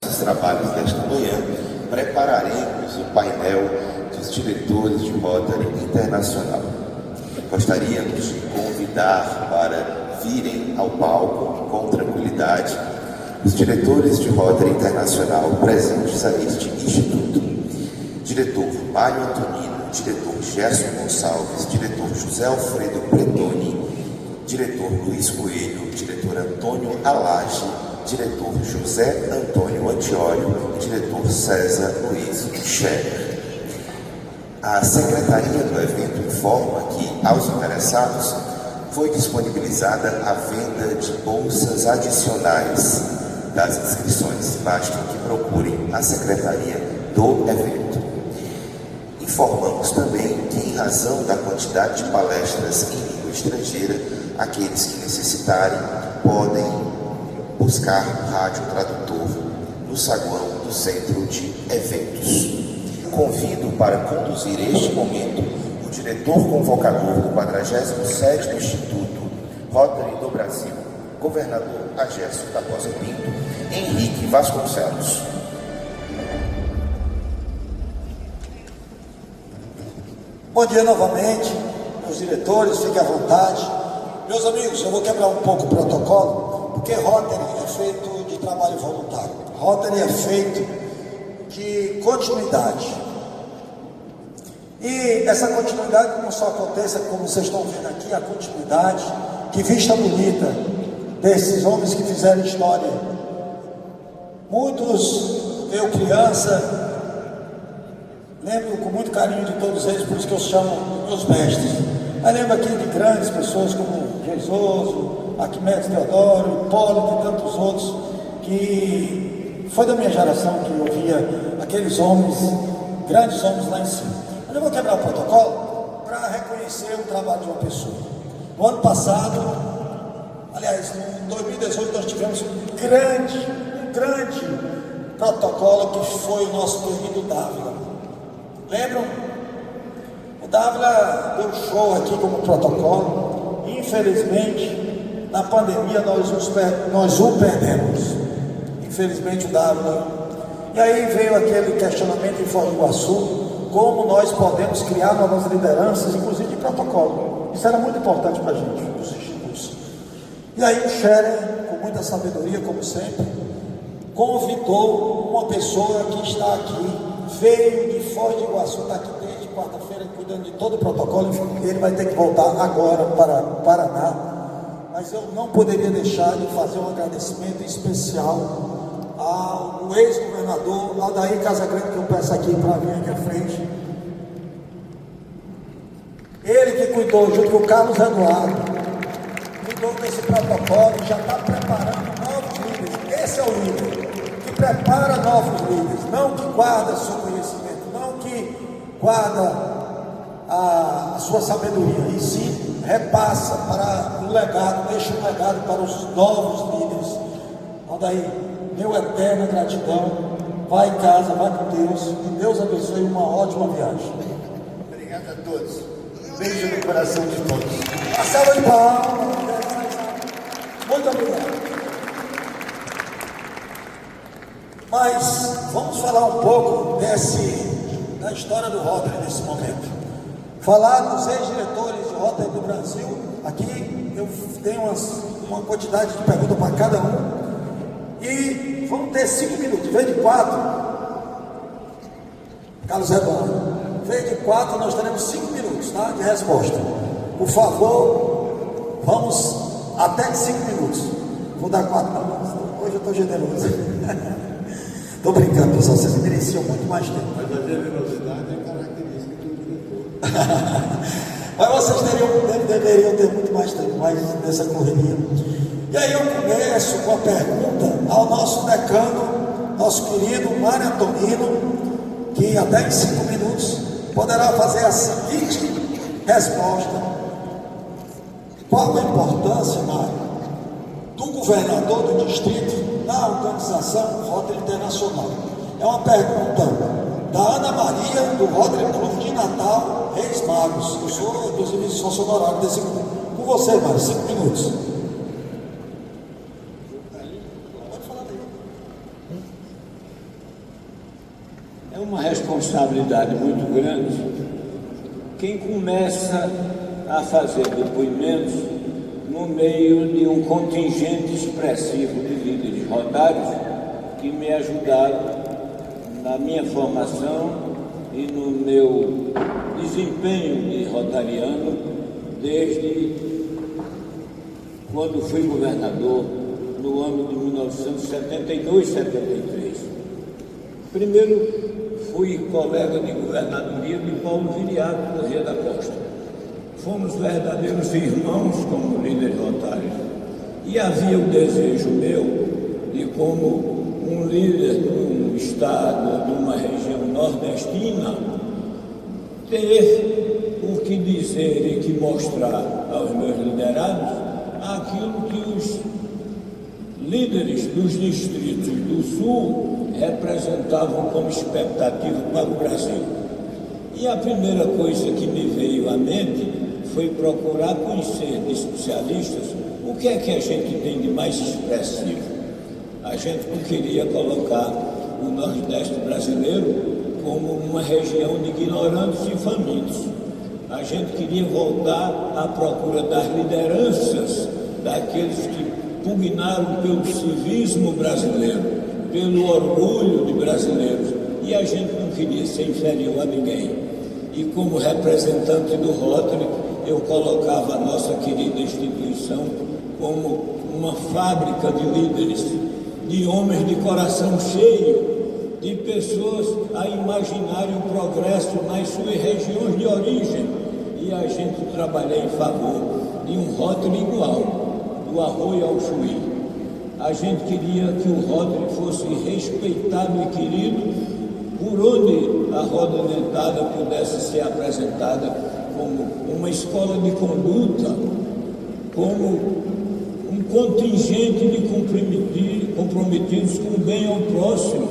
Nos trabalhos desta manhã, prepararemos o painel dos diretores de Rotary Internacional. Gostaríamos de convidar para virem ao palco com tranquilidade os diretores de Rotary Internacional presentes a este instituto. Diretor Mário Antonino, diretor Gerson Gonçalves, diretor José Alfredo Bretoni, diretor Luiz Coelho, diretor Antônio Alage, diretor José Antônio Antiório e diretor César Luiz Scherer. A Secretaria do evento informa que, aos interessados, foi disponibilizada a venda de bolsas adicionais das inscrições. Basta que procurem a Secretaria do evento. Informamos também que, em razão da quantidade de palestras em língua estrangeira, aqueles que necessitarem podem buscar rádio tradutor no saguão do Centro de Eventos. Convido para conduzir este momento o diretor convocador do 47º Instituto Rotary do Brasil, governador Agércio Tabosa Pinto, Henrique Vasconcelos. Bom dia novamente, meus diretores, fiquem à vontade. Meus amigos, eu vou quebrar um pouco o protocolo, porque Rotary é feito de trabalho voluntário. Rotary é feito de continuidade. E essa continuidade não só acontece, como vocês estão vendo aqui, a continuidade, que vista bonita desses homens que fizeram história. Muitos, eu criança, lembro com muito carinho de todos eles, por isso que eu chamo meus mestres. Mas lembro aqui de grandes pessoas como Jesus, Arquimedes Teodoro, Hipólito e tantos outros, que foi da minha geração que eu via aqueles homens, grandes homens lá em cima. Mas eu vou quebrar o protocolo para reconhecer o trabalho de uma pessoa. No ano passado, aliás, em 2018, nós tivemos um grande protocolo que foi o nosso querido Dávila. Lembram? O Dávila deu show aqui como protocolo. Infelizmente, na pandemia nós o perdemos. Infelizmente, o Dávila. E aí veio aquele questionamento em Foz do Iguaçu, como nós podemos criar novas lideranças, inclusive de protocolo. Isso era muito importante para a gente, os institutos. E aí o Scherer, com muita sabedoria, como sempre, convidou uma pessoa que está aqui, veio de Foz do Iguaçu, está aqui desde quarta-feira, cuidando de todo o protocolo. Ele vai ter que voltar agora para Paraná, mas eu não poderia deixar de fazer um agradecimento especial ao ex-governador Aldair Casagrande, que eu peço aqui para vir aqui à frente. Ele que cuidou, junto com o Carlos Eduardo, cuidou desse protocolo e já está preparando novos líderes. Esse é o líder que prepara novos líderes, não que guarda seu conhecimento, não que guarda a sua sabedoria, e sim repassa para um legado, deixa um legado para os novos líderes. Aldair, meu eterna gratidão. Vai em casa, vai com Deus, que Deus abençoe, uma ótima viagem. Obrigado a todos. Um beijo no coração de todos. A salva de palmas. Muito obrigado. Mas vamos falar um pouco da história do Rotary nesse momento. Falar dos ex-diretores de Rotary do Brasil. Aqui eu tenho uma quantidade de perguntas para cada um. E vamos ter 5 minutos, em vez de 4, Carlos Eduardo, em vez de 4, nós teremos 5 minutos, tá, de resposta. Por favor, vamos até 5 minutos. Vou dar 4 não, hoje eu estou generoso. Estou brincando, pessoal, vocês mereciam muito mais tempo. Mas a generosidade é característica do diretor. Mas vocês deveriam ter muito mais tempo, mais nessa correria. E aí eu começo com a pergunta ao nosso decano, nosso querido Mário Antonino, que até em 5 minutos poderá fazer a seguinte resposta. Qual a importância, Mário, do governador do distrito na organização Rotary Internacional? É uma pergunta da Ana Maria, do Rotary Clube de Natal, Reis Magos. Eu sou, inclusive, sócio honorário desse grupo. Com você, Mário, 5 minutos. É uma responsabilidade muito grande quem começa a fazer depoimentos no meio de um contingente expressivo de líderes rotários que me ajudaram na minha formação e no meu desempenho de rotariano desde quando fui governador no ano de 1972, 73. Primeiro, fui colega de governadoria de Paulo Viriato Corrêa da Costa. Fomos verdadeiros irmãos como líderes rotários. E havia o desejo meu de, como um líder de um estado, de uma região nordestina, ter o que dizer e que mostrar aos meus liderados aquilo que os líderes dos distritos do Sul representavam como expectativa para o Brasil. E a primeira coisa que me veio à mente foi procurar conhecer de especialistas o que é que a gente tem de mais expressivo. A gente não queria colocar o Nordeste brasileiro como uma região de ignorantes e famintos. A gente queria voltar à procura das lideranças daqueles que pugnaram pelo civismo brasileiro, pelo orgulho de brasileiros. E a gente não queria ser inferior a ninguém. E como representante do Rotary, eu colocava a nossa querida instituição como uma fábrica de líderes, de homens de coração cheio, de pessoas a imaginarem o progresso nas suas regiões de origem. E a gente trabalhou em favor de um Rotary igual, do Arroio ao Chuí. A gente queria que o Rotary fosse respeitado e querido por onde a Roda Dentada pudesse ser apresentada como uma escola de conduta, como um contingente de comprometidos com o bem ao próximo.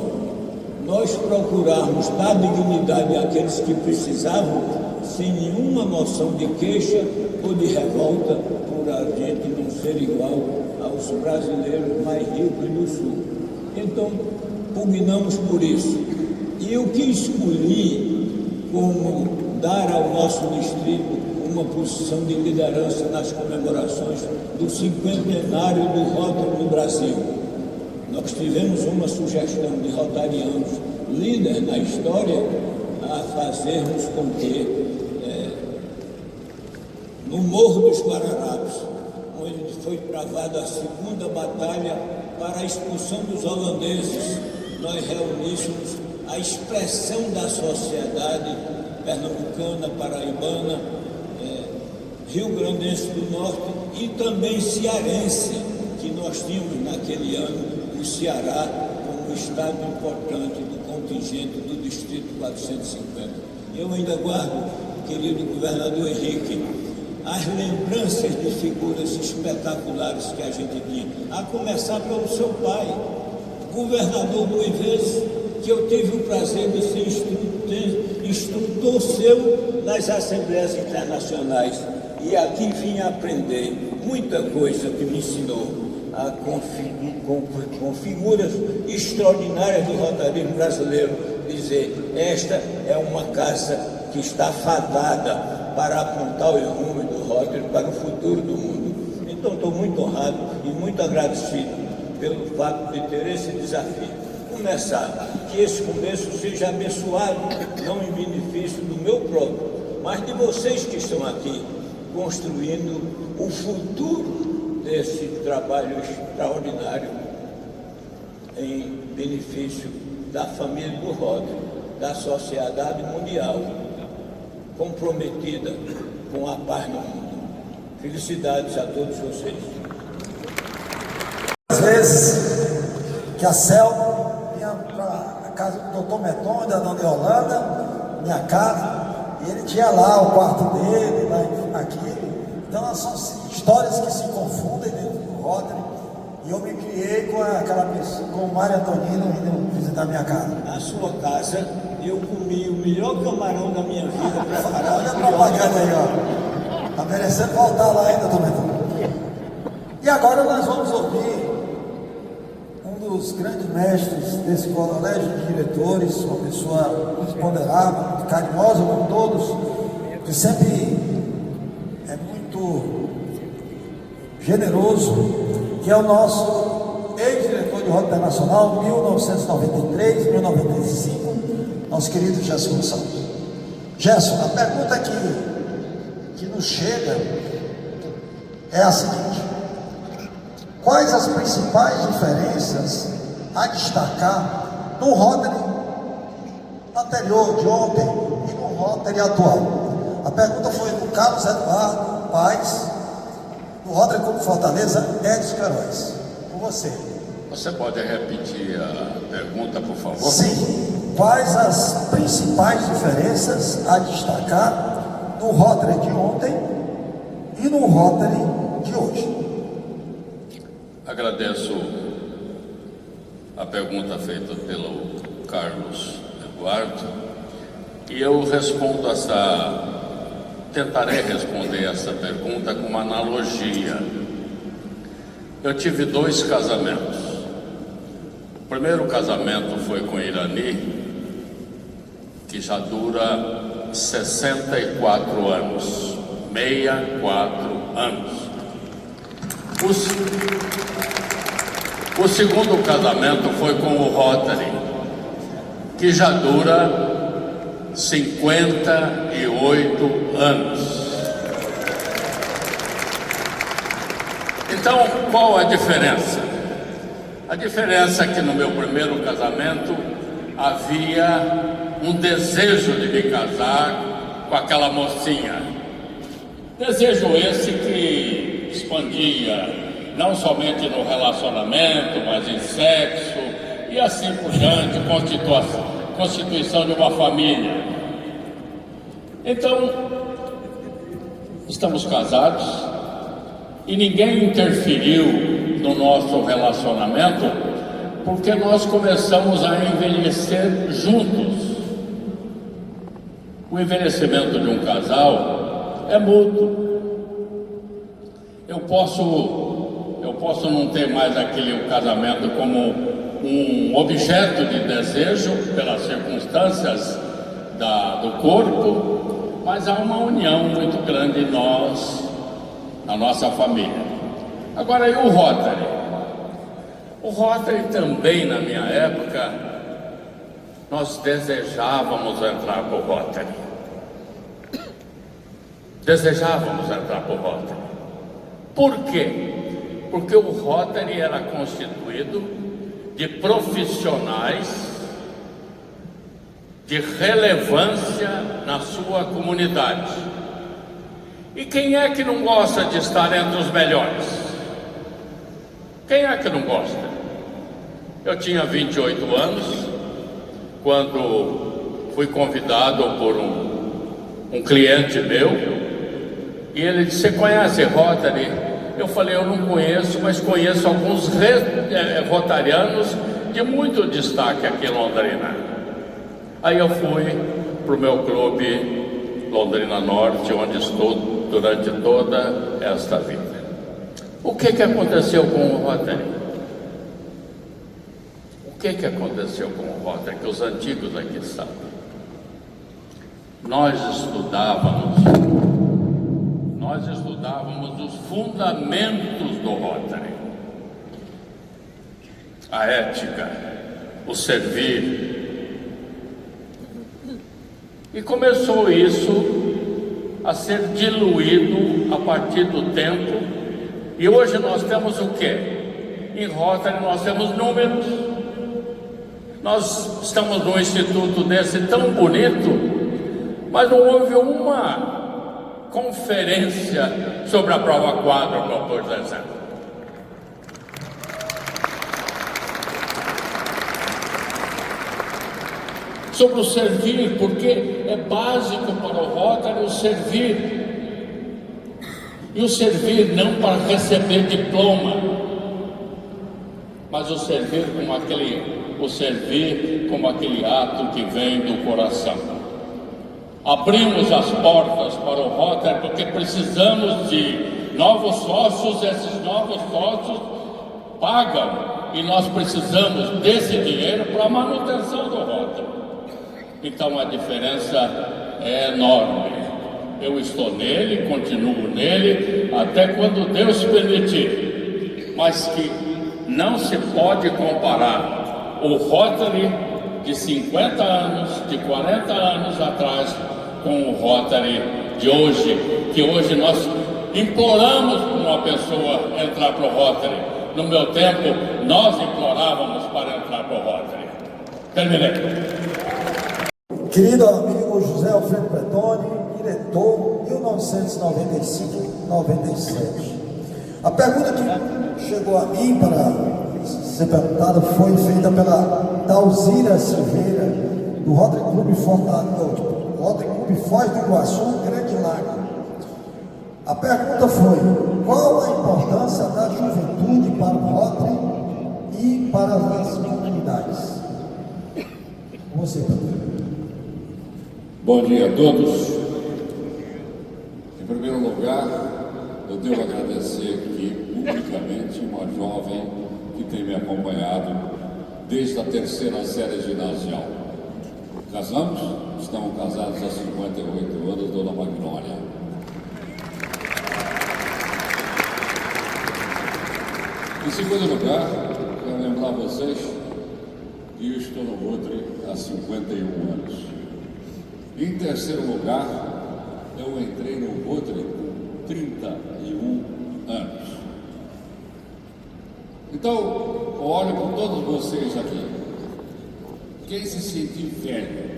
Nós procurarmos dar dignidade àqueles que precisavam, sem nenhuma noção de queixa ou de revolta por a gente não ser igual aos brasileiros mais ricos do Sul. Então, pugnamos por isso. E o que escolhi como dar ao nosso distrito uma posição de liderança nas comemorações do 50º do Rotary no Brasil. Nós tivemos uma sugestão de rotarianos líderes na história a fazermos com que no Morro dos Guararapes, onde foi travada a segunda batalha para a expulsão dos holandeses, nós reuníssemos a expressão da sociedade pernambucana, paraibana, rio-grandense do norte e também cearense, que nós tínhamos naquele ano o Ceará como um estado importante do contingente do Distrito 450. Eu ainda guardo, querido governador Henrique, as lembranças de figuras espetaculares que a gente tinha, a começar pelo seu pai, governador 2 vezes, que eu tive o prazer de ser instrutor seu nas assembleias internacionais. E aqui vim aprender muita coisa que me ensinou com figuras extraordinárias do rotarismo brasileiro, dizer, esta é uma casa que está fadada para apontar os rumos do Rotary para o futuro do mundo. Então estou muito honrado e muito agradecido pelo fato de ter esse desafio. Começar, que esse começo seja abençoado, não em benefício do meu próprio, mas de vocês que estão aqui, construindo o futuro desse trabalho extraordinário em benefício da família do Rotary, da sociedade mundial, comprometida com a paz no mundo. Felicidades a todos vocês. Às vezes que a Selma vinha para a casa do Dr. Meton, da Dona Yolanda, minha casa, e ele tinha lá o quarto dele, lá aqui. Então são histórias que se confundem dentro do Rotary. E eu me criei com aquela pessoa, com o Mário Antonino, indo visitar minha casa. Na sua casa, eu comi o melhor camarão da minha vida preparado. Olha a propaganda aí, ó. Está merecendo voltar lá ainda, Dr. Meton. E agora nós vamos ouvir um dos grandes mestres desse colégio de diretores, uma pessoa muito ponderável, muito carinhosa com todos, que sempre é muito generoso, que é o nosso ex-diretor de Rota Internacional, 1993, 1995, nosso querido Gerson Gonçalves. Gerson, a pergunta que nos chega é a seguinte: quais as principais diferenças a destacar no Rotary anterior, de ontem, e no Rotary atual? A pergunta foi do Carlos Eduardo Paes, do Rotary Clube Fortaleza, Edson Queiroz. Com você. Você pode repetir a pergunta, por favor? Sim. Quais as principais diferenças a destacar no Rotary de ontem e no Rotary de hoje? Agradeço a pergunta feita pelo Carlos Eduardo e eu tentarei responder essa pergunta com uma analogia. Eu tive 2 casamentos. O primeiro casamento foi com Irani, que já dura 64 anos. 64 anos. O segundo casamento foi com o Rotary, que já dura 58 anos. Então, qual a diferença? A diferença é que no meu primeiro casamento havia um desejo de me casar com aquela mocinha. Desejo esse que expandia não somente no relacionamento, mas em sexo e assim por diante, constituição de uma família. Então, estamos casados e ninguém interferiu no nosso relacionamento, porque nós começamos a envelhecer juntos. O envelhecimento de um casal é mútuo. Eu posso não ter mais aquele casamento como um objeto de desejo pelas circunstâncias do corpo, mas há uma união muito grande em nós, na nossa família. Agora, e o Rotary? O Rotary também, na minha época, nós desejávamos entrar para o Rotary. Desejávamos entrar para o Rotary. Por quê? Porque o Rotary era constituído de profissionais de relevância na sua comunidade. E quem é que não gosta de estar entre os melhores? Quem é que não gosta? Eu tinha 28 anos quando fui convidado por um cliente meu e ele disse: "Você conhece Rotary?" Eu falei: "Eu não conheço, mas conheço alguns rotarianos de muito destaque aqui em Londrina." Aí eu fui para o meu clube Londrina Norte, onde estou durante toda esta vida. O que aconteceu com o Rotary? O que aconteceu com o Rotary? Que os antigos aqui sabem. Nós estudávamos os fundamentos do Rotary. A ética, o servir. E começou isso a ser diluído a partir do tempo. E hoje nós temos o quê? Em Rotary nós temos números. Nós estamos num instituto desse tão bonito, mas não houve uma conferência sobre a prova quadra, como por exemplo. Sobre o servir, porque é básico para o Rotary o servir. E o servir não para receber diploma, mas o servir como aquele ato que vem do coração. Abrimos as portas para o Rotary porque precisamos de novos sócios. Esses novos sócios pagam e nós precisamos desse dinheiro para a manutenção do Rotary. Então a diferença é enorme. Eu estou nele, continuo nele, até quando Deus permitir. Mas que não se pode comparar o Rotary de 50 anos, de 40 anos atrás, com o Rotary de hoje, que hoje nós imploramos para uma pessoa entrar para o Rotary. No meu tempo, nós implorávamos para entrar para o Rotary. Terminei. Querido amigo José Alfredo Bertoni, diretor 1995-97. A pergunta que chegou a mim para ser perguntada foi feita pela Dalzira Silveira, do Rotary Clube Fortaleza, Rotary Clube Foz do Iguaçu, Grande Lago. A pergunta foi: qual a importância da juventude para o Rotary e para as comunidades? Você, Pedro. Bom dia a todos. Em primeiro lugar, eu devo agradecer aqui publicamente uma jovem que tem me acompanhado desde a terceira série ginasial. Casamos? Estamos casados há 58 anos, Dona Magnólia. Em segundo lugar, quero lembrar vocês que eu estou no Rotary há 51 anos. Em terceiro lugar, eu entrei no Rotary com 31 anos. Então, eu olho para todos vocês aqui. Quem se sentir velho,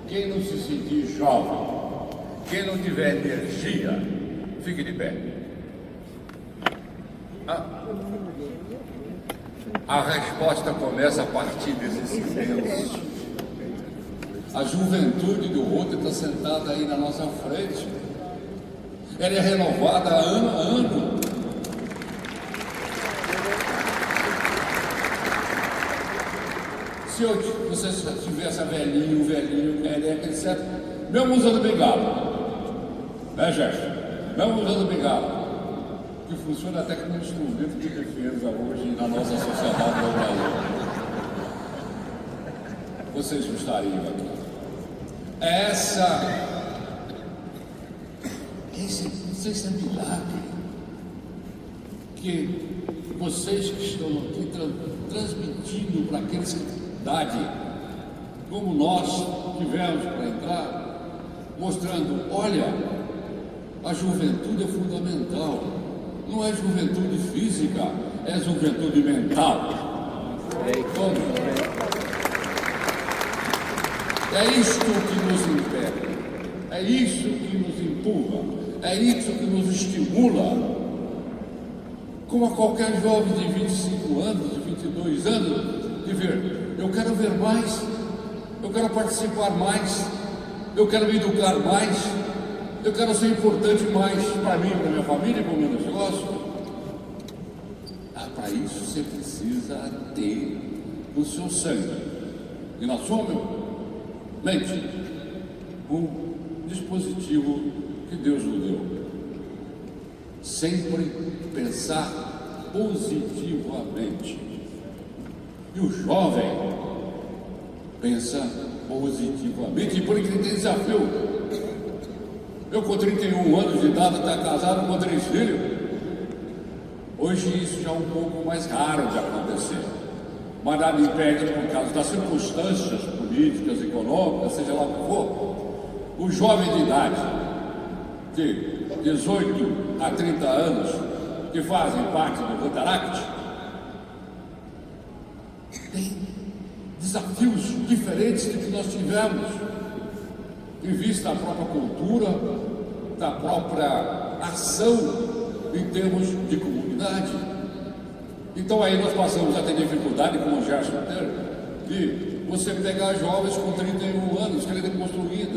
quem não se sentir jovem, quem não tiver energia, fique de pé. A resposta começa a partir desse silêncio. A juventude do Rotary está sentada aí na nossa frente. Ela é renovada ano a ano. Se você tivesse velhinho, careca, etc., mesmo usando bengala, né, Jéssica? Mesmo usando bengala, que funciona até como instrumento de defesa hoje na nossa sociedade no Brasil. Vocês gostariam aqui. Esse é milagre que vocês que estão aqui transmitindo para aqueles que têm idade, como nós tivemos para entrar, mostrando, olha, a juventude é fundamental. Não é juventude física, é juventude mental. É isto que nos impede, é isso que nos empurra, é isso que nos estimula. Como a qualquer jovem de 25 anos, de 22 anos, de ver, eu quero ver mais, eu quero participar mais, eu quero me educar mais, eu quero ser importante mais para mim, para minha família, para o meu negócio. Para isso você precisa ter no seu sangue e na sua mente um dispositivo que Deus nos deu. Sempre pensar positivamente. E o jovem pensa positivamente, e por isso tem desafio. Eu com 31 anos de idade, estar casado com 3 filhos. Hoje isso já é um pouco mais raro de acontecer. Mas nada impede, por causa das circunstâncias políticas, econômicas, seja lá o que for, o jovem de idade, de 18 a 30 anos, que fazem parte do Rotaract, tem desafios diferentes do que nós tivemos, em vista da própria cultura, da própria ação em termos de comunidade. Então aí nós passamos a ter dificuldade, como o Gerson teve, de você pegar jovens com 31 anos querendo construir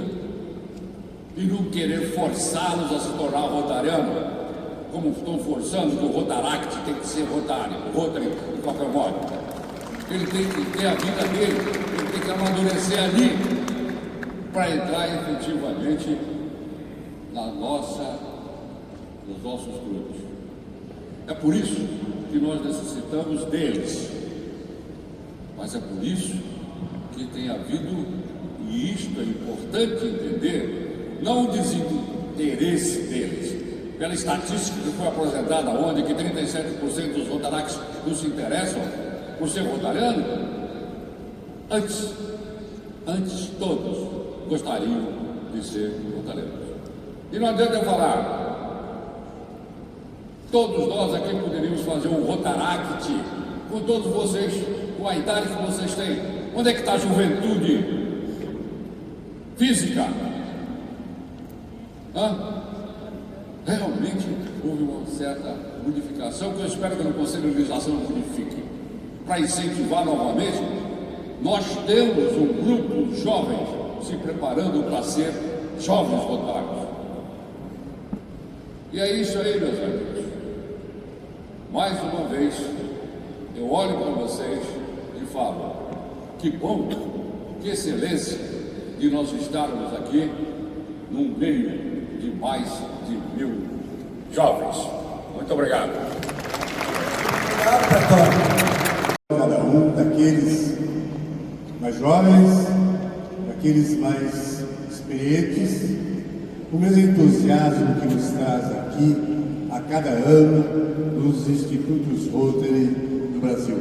e não querer forçá-los a se tornar rotariano, como estão forçando que o Rotaract tem que ser rotário, o Rotary de qualquer modo. Ele tem que ter a vida dele, ele tem que amadurecer ali para entrar efetivamente nos nossos grupos. É por isso que nós necessitamos deles. Mas é por isso que tem havido, e isto é importante entender, não o desinteresse deles. Pela estatística que foi apresentada ontem, que 37% dos rotaracs não se interessam por ser rotariano, antes todos gostariam de ser rotarianos. E não adianta eu falar, todos nós aqui poderíamos fazer um rotaract com todos vocês, com a idade que vocês têm. Onde é que está a juventude física? Realmente houve uma certa modificação, que eu espero que no Conselho de Legislação modifique, para incentivar novamente. Nós temos um grupo de jovens se preparando para ser jovens rotários. E é isso aí, meus amigos. Mais uma vez, eu olho para vocês e falo, que bom, que excelência de nós estarmos aqui num meio de mais de 1000 jovens. Muito obrigado. Obrigado, Petrópolis. Cada um daqueles mais jovens, daqueles mais experientes, o mesmo entusiasmo que nos traz aqui a cada ano nos institutos Rotary do Brasil.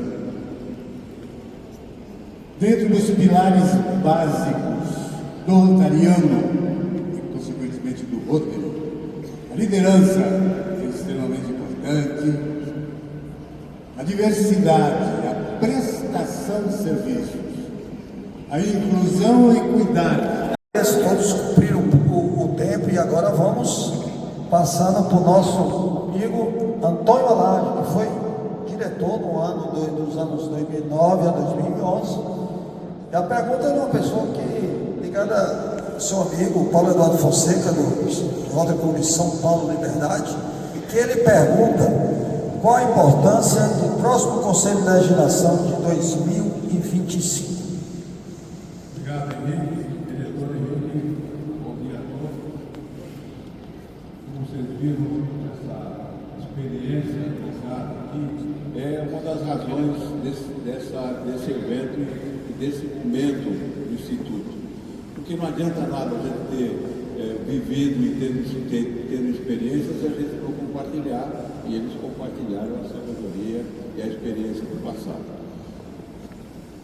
Dentro dos pilares básicos do rotariano e, consequentemente, do Rotary, a liderança é extremamente importante, a diversidade, a prestação de serviços, a inclusão e cuidado. Todos cumpriram o tempo e agora vamos passando para o nosso amigo Antônio Alage, que foi diretor no ano dos anos 2009 a 2011. E a pergunta é de uma pessoa que, ligada ao seu amigo Paulo Eduardo Fonseca, do Rotary Clube São Paulo Liberdade, que ele pergunta qual a importância do próximo Conselho de Legislação de 2025. Obrigado, Henrique, diretor Henrique, bom dia a todos. Como vocês viram, essa experiência realizada aqui é uma das razões desse evento e desse momento do Instituto. Porque não adianta nada a gente ter vivido e tendo experiências se a gente não compartilhar, e eles compartilharam a sabedoria e a experiência do passado.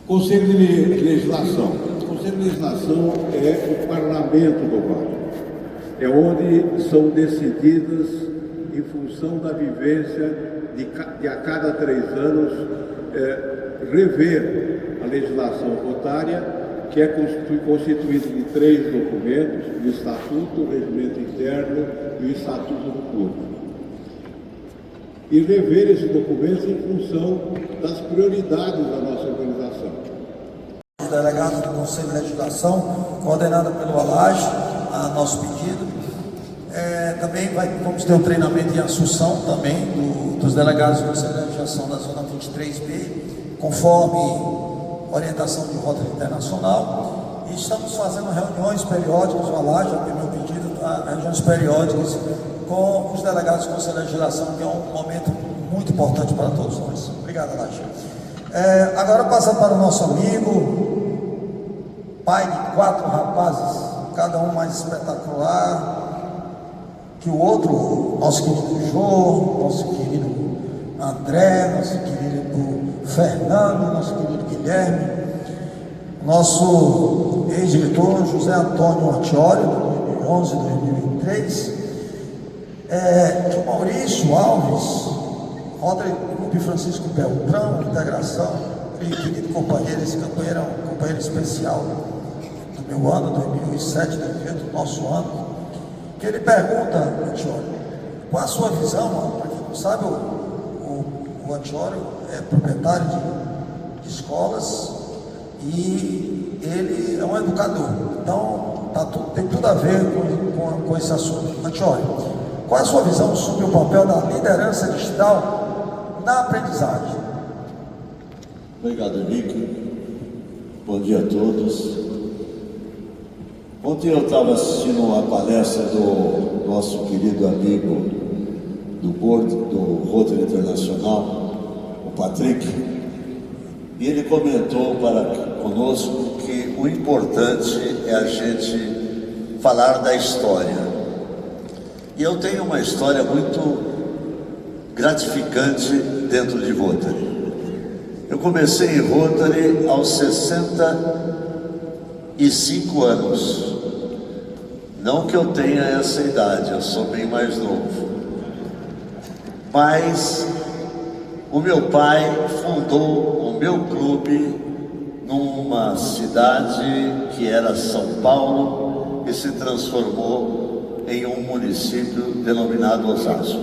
Conselho de Legislação. O Conselho de Legislação é o parlamento do Vale. É onde são decididas, em função da vivência de a cada 3 anos, rever a legislação rotária, que é constituída de 3 documentos: o Estatuto, o Regimento Interno e o Estatuto do Clube. E rever esses documentos em função das prioridades da nossa organização. Os delegados do Conselho de Legislação, coordenado pelo Alage, a nosso pedido. Também vamos ter um treinamento em Assunção também dos delegados do Conselho de Legislação da Zona 23B, conforme orientação de Rotary Internacional. E estamos fazendo reuniões periódicas, o Alage tem meu pedido, reuniões periódicas com os delegados do Conselho de Legislação, que é um momento muito importante para todos nós. Obrigado, Alage. Agora passa para o nosso amigo, pai de 4 rapazes, cada um mais espetacular que o outro, nosso querido Jô, nosso querido André, nosso querido Fernando, nosso querido Guilherme, nosso ex-diretor José Antônio Ortioli, de 2011 e 2003, que o Maurício Alves, Rotary Clube Francisco Beltrão, integração, querido companheiro, esse companheiro é um companheiro especial do meu ano, 2007, 2008, do nosso ano, que ele pergunta, Ortioli, qual a sua visão? Para quem não sabe, o Ortioli é proprietário de escolas e ele é um educador, então tem tudo a ver com esse assunto. Ortioli, qual a sua visão sobre o papel da liderança digital na aprendizagem? Obrigado, Henrique. Bom dia a todos. Ontem eu estava assistindo uma palestra do nosso querido amigo do board do Rotary Internacional, Patrick, e ele comentou conosco que o importante é a gente falar da história. E eu tenho uma história muito gratificante dentro de Rotary. Eu comecei em Rotary aos 65 anos. Não que eu tenha essa idade, eu sou bem mais novo. Mas o meu pai fundou o meu clube numa cidade que era São Paulo e se transformou em um município denominado Osasco.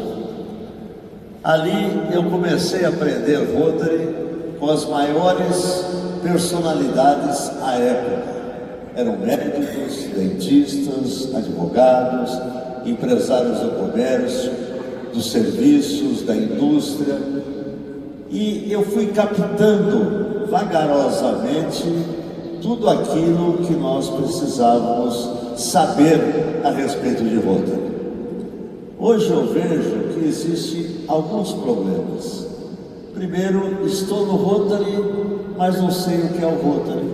Ali eu comecei a aprender Rotary com as maiores personalidades à época. Eram médicos, dentistas, advogados, empresários do comércio, dos serviços, da indústria. E eu fui captando vagarosamente tudo aquilo que nós precisávamos saber a respeito de Rotary. Hoje eu vejo que existem alguns problemas. Primeiro, estou no Rotary, mas não sei o que é o Rotary.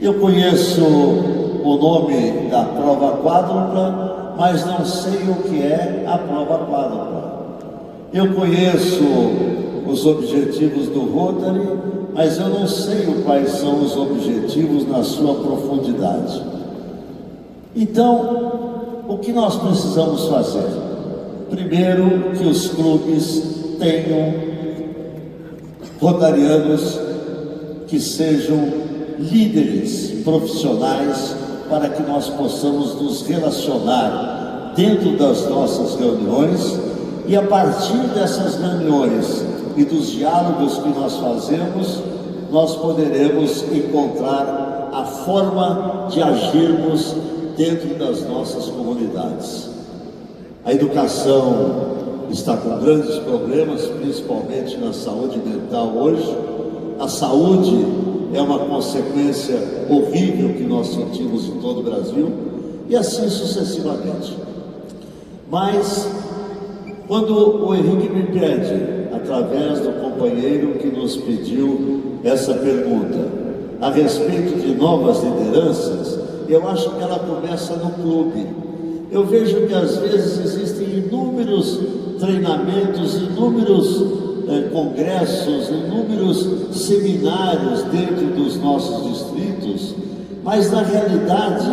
Eu conheço o nome da prova quádrupla, mas não sei o que é a prova quádrupla. Eu conheço os objetivos do Rotary, mas eu não sei quais são os objetivos na sua profundidade. Então, o que nós precisamos fazer? Primeiro, que os clubes tenham rotarianos que sejam líderes profissionais para que nós possamos nos relacionar dentro das nossas reuniões e a partir dessas reuniões e dos diálogos que nós fazemos, nós poderemos encontrar a forma de agirmos dentro das nossas comunidades. A educação está com grandes problemas, principalmente na saúde mental hoje. A saúde é uma consequência horrível que nós sentimos em todo o Brasil, e assim sucessivamente. Mas, quando o Henrique me pede, através do companheiro que nos pediu essa pergunta, a respeito de novas lideranças, eu acho que ela começa no clube. Eu vejo que às vezes existem inúmeros treinamentos, inúmeros congressos, inúmeros seminários dentro dos nossos distritos, mas na realidade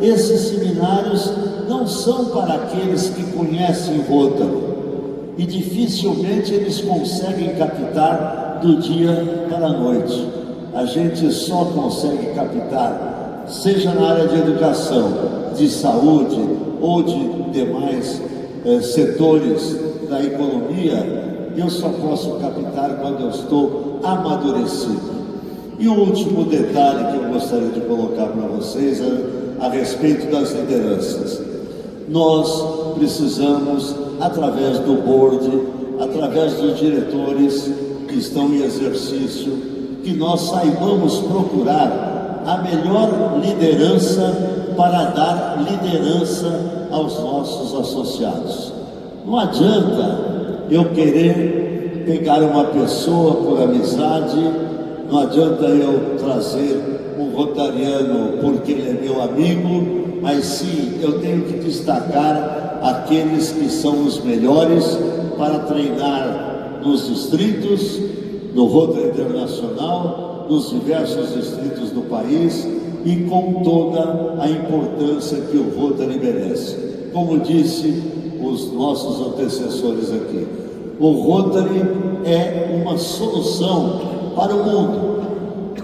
esses seminários não são para aqueles que conhecem Rotary e dificilmente eles conseguem captar do dia para a noite. A gente só consegue captar, seja na área de educação, de saúde ou de demais setores da economia. Eu só posso captar quando eu estou amadurecido. E o último detalhe que eu gostaria de colocar para vocês é a respeito das lideranças. Nós precisamos, através do board, através dos diretores que estão em exercício, que nós saibamos procurar a melhor liderança para dar liderança aos nossos associados. Não adianta eu querer pegar uma pessoa por amizade, não adianta eu trazer um rotariano porque ele é meu amigo, mas sim, eu tenho que destacar aqueles que são os melhores para treinar nos distritos, no Rotary Internacional, nos diversos distritos do país e com toda a importância que o Rotary merece. Como disse os nossos antecessores aqui, o Rotary é uma solução para o mundo,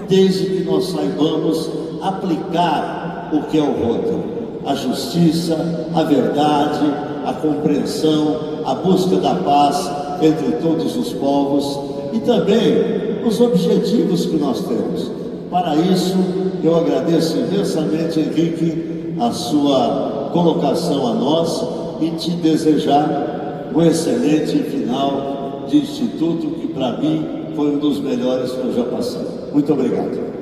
desde que nós saibamos aplicar o que é o Rotary: a justiça, a verdade, a compreensão, a busca da paz entre todos os povos e também os objetivos que nós temos. Para isso, eu agradeço imensamente, Henrique, a sua colocação a nós e te desejar um excelente final de instituto que para mim foi um dos melhores que eu já passei. Muito obrigado.